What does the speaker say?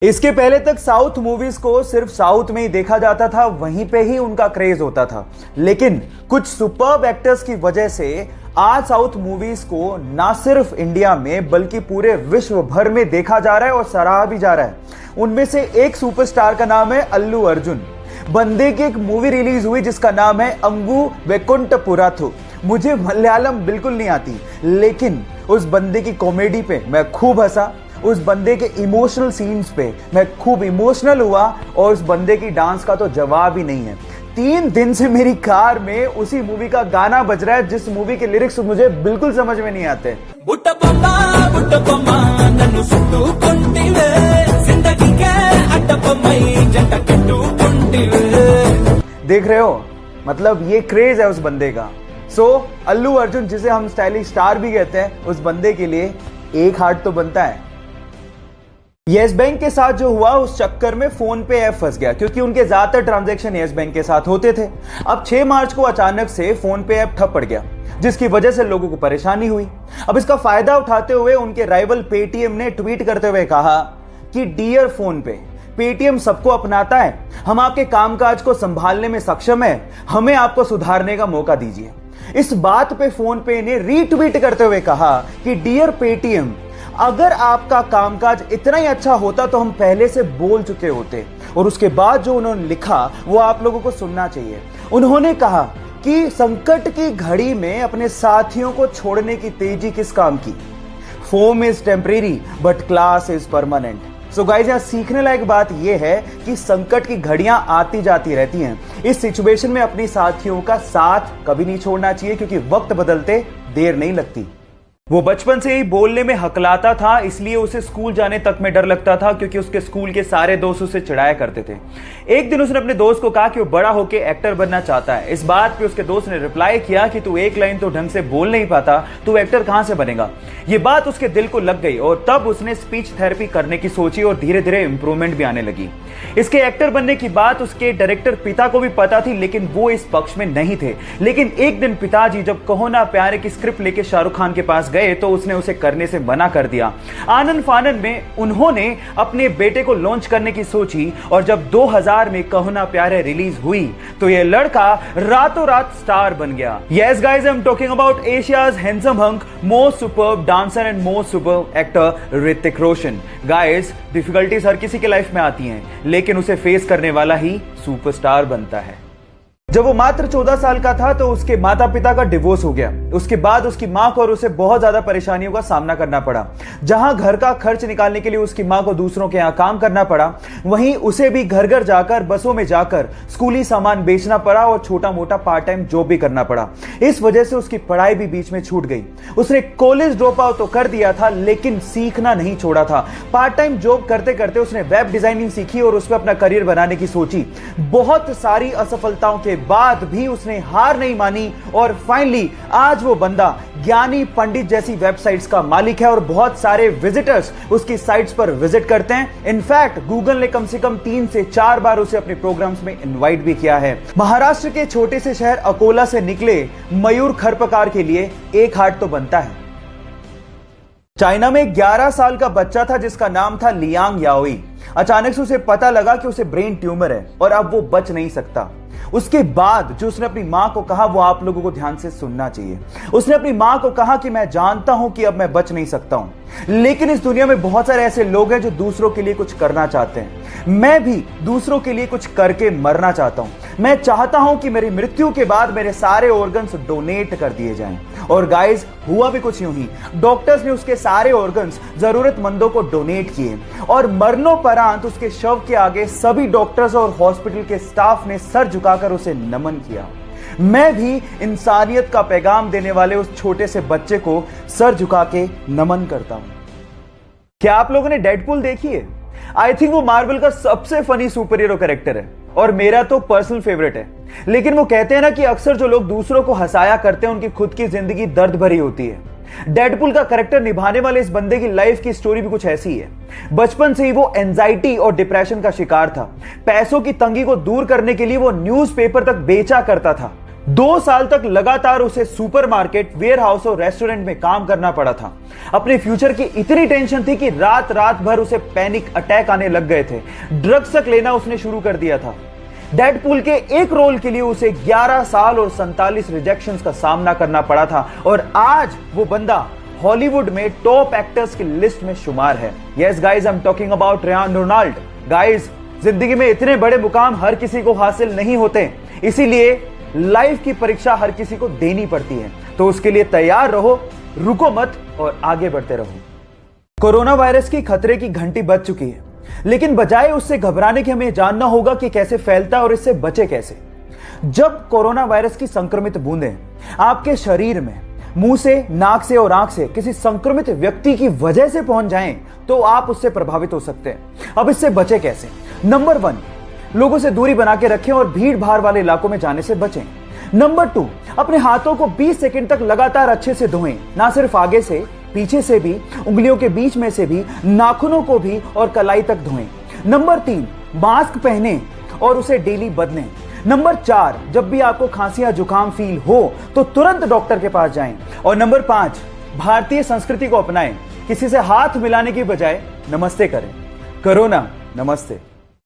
इसके पहले तक साउथ मूवीज को सिर्फ साउथ में ही देखा जाता था, वहीं पे ही उनका क्रेज होता था। लेकिन कुछ सुपर्ब एक्टर्स की वजह से आज साउथ मूवीज को ना सिर्फ इंडिया में बल्कि पूरे विश्व भर में देखा जा रहा है और सराहा भी जा रहा है। उनमें से एक सुपरस्टार का नाम है अल्लू अर्जुन। बंदे की एक मूवी रिलीज हुई जिसका नाम है अंगू वैकुंठपुरथु। मुझे मलयालम बिल्कुल नहीं आती, लेकिन उस बंदे की कॉमेडी पे मैं खूब हंसा, उस बंदे के इमोशनल सीन्स पे मैं खूब इमोशनल हुआ और उस बंदे की डांस का तो जवाब ही नहीं है। 3 दिन से मेरी कार में उसी मूवी का गाना बज रहा है जिस मूवी के लिरिक्स मुझे बिल्कुल समझ में नहीं आते। देख रहे हो, मतलब ये क्रेज है उस बंदे का। अल्लू अर्जुन, जिसे हम स्टाइलिश स्टार भी कहते हैं, उस बंदे के लिए एक हार्ट तो बनता है। येस बैंक के साथ जो हुआ उस चक्कर में फोन पे ऐप फंस गया, क्योंकि उनके ज्यादातर ट्रांजैक्शन येस बैंक के साथ होते थे। अब 6 मार्च को अचानक से फोन पे ऐप ठप पड़ गया, जिसकी वजह से लोगों को परेशानी हुई। अब इसका फायदा उठाते हुए उनके राइवल पेटीएम ने ट्वीट करते हुए कहा कि डियर फोन पे, पेटीएम सबको अपनाता है, हम आपके कामकाज को संभालने में सक्षम है, हमें आपको सुधारने का मौका दीजिए। इस बात पे फोन पे ने रीट्वीट करते हुए कहा कि डियर पेटीएम, अगर आपका कामकाज इतना ही अच्छा होता तो हम पहले से बोल चुके होते। और उसके बाद जो उन्होंने लिखा वो आप लोगों को सुनना चाहिए। उन्होंने कहा कि संकट की घड़ी में अपने साथियों को छोड़ने की तेजी किस काम की। Foam is temporary but class is permanent. So guys, यहां सीखने लायक बात यह है कि संकट की घड़ियां आती जाती रहती हैं। इस सिचुएशन में अपनी साथियों का साथ कभी नहीं छोड़ना चाहिए, क्योंकि वक्त बदलते देर नहीं लगती। वो बचपन से ही बोलने में हकलाता था, इसलिए उसे स्कूल जाने तक में डर लगता था, क्योंकि उसके स्कूल के सारे दोस्त उसे चिढ़ाया करते थे। एक दिन उसने अपने दोस्त को कहा कि वो बड़ा होकर एक्टर बनना चाहता है। इस बात पे उसके दोस्त ने रिप्लाई किया कि तू एक लाइन तो ढंग से बोल नहीं पाता, तू एक्टर कहां से बनेगा। ये बात उसके दिल को लग गई और तब उसने स्पीच थेरेपी करने की सोची और धीरे धीरे इंप्रूवमेंट भी आने लगी। इसके एक्टर बनने की बात उसके डायरेक्टर पिता को भी पता थी, लेकिन वो इस पक्ष में नहीं थे। लेकिन एक दिन पिताजी जब कहो ना प्यारे की स्क्रिप्ट लेके शाहरुख खान के पास गए तो उसने उसे करने से मना कर दिया। आनन फानन में उन्होंने अपने बेटे को लॉन्च करने की सोची और जब 2000 में कहो ना प्यारे रिलीज हुई तो ये लड़का रातों रात स्टार बन गया। Yes guys, I am talking about Asia's handsome hunk, most superb dancer and most superb actor Hrithik Roshan. Guys, difficulties हर किसी के लाइफ में आती हैं, लेकिन उसे फेस करने वाला ही सुपरस्टार बनता है। जब वो मात्र 14 साल का था तो उसके माता पिता का डिवोर्स हो गया। उसके बाद उसकी मां को और उसे बहुत ज्यादा परेशानियों का सामना करना पड़ा। जहां घर का खर्च निकालने के लिए उसकी मां को दूसरों के यहां काम करना पड़ा, वहीं उसे भी घर घर जाकर, बसों में जाकर स्कूली सामान बेचना पड़ा और छोटा मोटा पार्ट टाइम जॉब भी करना पड़ा। इस वजह से उसकी पढ़ाई भी बीच में छूट गई। उसने कॉलेज ड्रॉप आउट तो कर दिया था, लेकिन सीखना नहीं छोड़ा था। पार्ट टाइम जॉब करते करते उसने वेब डिजाइनिंग सीखी और उसमें अपना करियर बनाने की सोची। बहुत सारी असफलताओं के बाद भी उसने हार नहीं मानी और फाइनली आज वो बंदा ज्ञानी पंडित जैसी वेबसाइट्स का मालिक है और बहुत सारे विजिटर्स उसकी साइट्स पर विजिट करते हैं। इनफैक्ट गूगल ने कम से कम 3 से 4 बार उसे अपने प्रोग्राम्स में इनवाइट भी किया है। महाराष्ट्र के छोटे से शहर अकोला से निकले मयूर खरपकार के लिए एक हार्ट तो बनता है। चाइना में 11 साल का बच्चा था जिसका नाम था लियांग याओई। अचानक से उसे पता लगा कि उसे ब्रेन ट्यूमर है और अब वो बच नहीं सकता। उसके बाद जो उसने अपनी मां को कहा वो आप लोगों को ध्यान से सुनना चाहिए। उसने अपनी मां को कहा कि मैं जानता हूं कि अब मैं बच नहीं सकता हूं, लेकिन इस दुनिया में बहुत सारे ऐसे लोग हैं जो दूसरों के लिए कुछ करना चाहते हैं। मैं भी दूसरों के लिए कुछ करके मरना चाहता हूं। मैं चाहता हूं कि मेरी मृत्यु के बाद मेरे सारे ऑर्गन्स डोनेट कर दिए जाएं। और गाइस, हुआ भी कुछ यूं ही। डॉक्टर्स ने उसके सारे ऑर्गन्स जरूरतमंदों को डोनेट किए और मरणोपरांत उसके शव के आगे सभी डॉक्टर्स और हॉस्पिटल के स्टाफ ने सर झुकाकर उसे नमन किया। मैं भी इंसानियत का पैगाम देने वाले उस छोटे से बच्चे को सर झुका के नमन करता हूं। क्या आप लोगों ने डेडपूल देखी है? आई थिंक वो मार्वल का सबसे फनी सुपर हीरो कैरेक्टर है और मेरा तो पर्सनल फेवरेट है। लेकिन वो कहते हैं ना कि अक्सर जो लोग दूसरों को हंसाया करते हैं उनकी खुद की जिंदगी दर्द भरी होती है। डेडपूल का कैरेक्टर निभाने वाले इस बंदे की लाइफ की स्टोरी भी कुछ ऐसी है। बचपन से ही वो एंजाइटी और डिप्रेशन का शिकार था। पैसों की तंगी को दूर करने के लिए वो न्यूज़पेपर तक बेचा करता था। 2 साल तक लगातार उसे सुपरमार्केट, वेयरहाउस और रेस्टोरेंट में काम करना पड़ा था। अपने फ्यूचर की इतनी टेंशन थी कि रात रात भर उसे पैनिक अटैक आने लग गए थे। ड्रग्स तक लेना उसने शुरू कर दिया था। डेडपूल के एक रोल के लिए उसे 11 साल और 47 रिजेक्शंस का सामना करना पड़ा था और आज वो बंदा हॉलीवुड में टॉप एक्टर्स की लिस्ट में शुमार है। Yes guys, I am talking about Ryan Ronald. Guys, जिंदगी में इतने बड़े मुकाम हर किसी को हासिल नहीं होते, इसीलिए लाइफ की परीक्षा हर किसी को देनी पड़ती है। तो उसके लिए तैयार रहो, रुको मत और आगे बढ़ते रहो। कोरोना वायरस की खतरे की घंटी बज चुकी है, लेकिन बजाय उससे घबराने के हमें जानना होगा कि कैसे फैलता है और इससे बचे कैसे। जब कोरोना वायरस की संक्रमित बूंदें आपके शरीर में मुंह से, नाक से और आंख से किसी संक्रमित व्यक्ति की वजह से पहुंच जाएं, तो आप उससे प्रभावित हो सकते हैं। अब इससे बचे कैसे? नंबर 1, लोगों से दूरी बना के रखें और भीड़ भाड़ वाले इलाकों में जाने से बचें। नंबर 2, अपने हाथों को 20 सेकंड तक लगातार अच्छे से धोएं, ना सिर्फ आगे से, पीछे से भी, उंगलियों के बीच में से भी, नाखूनों को भी और कलाई तक धोएं। नंबर 3, मास्क पहनें और उसे डेली बदलें। नंबर 4, जब भी आपको खांसी या जुकाम फील हो तो तुरंत डॉक्टर के पास जाएं। और नंबर 5, भारतीय संस्कृति को अपनाएं, किसी से हाथ मिलाने की बजाय नमस्ते करें। कोरोना नमस्ते।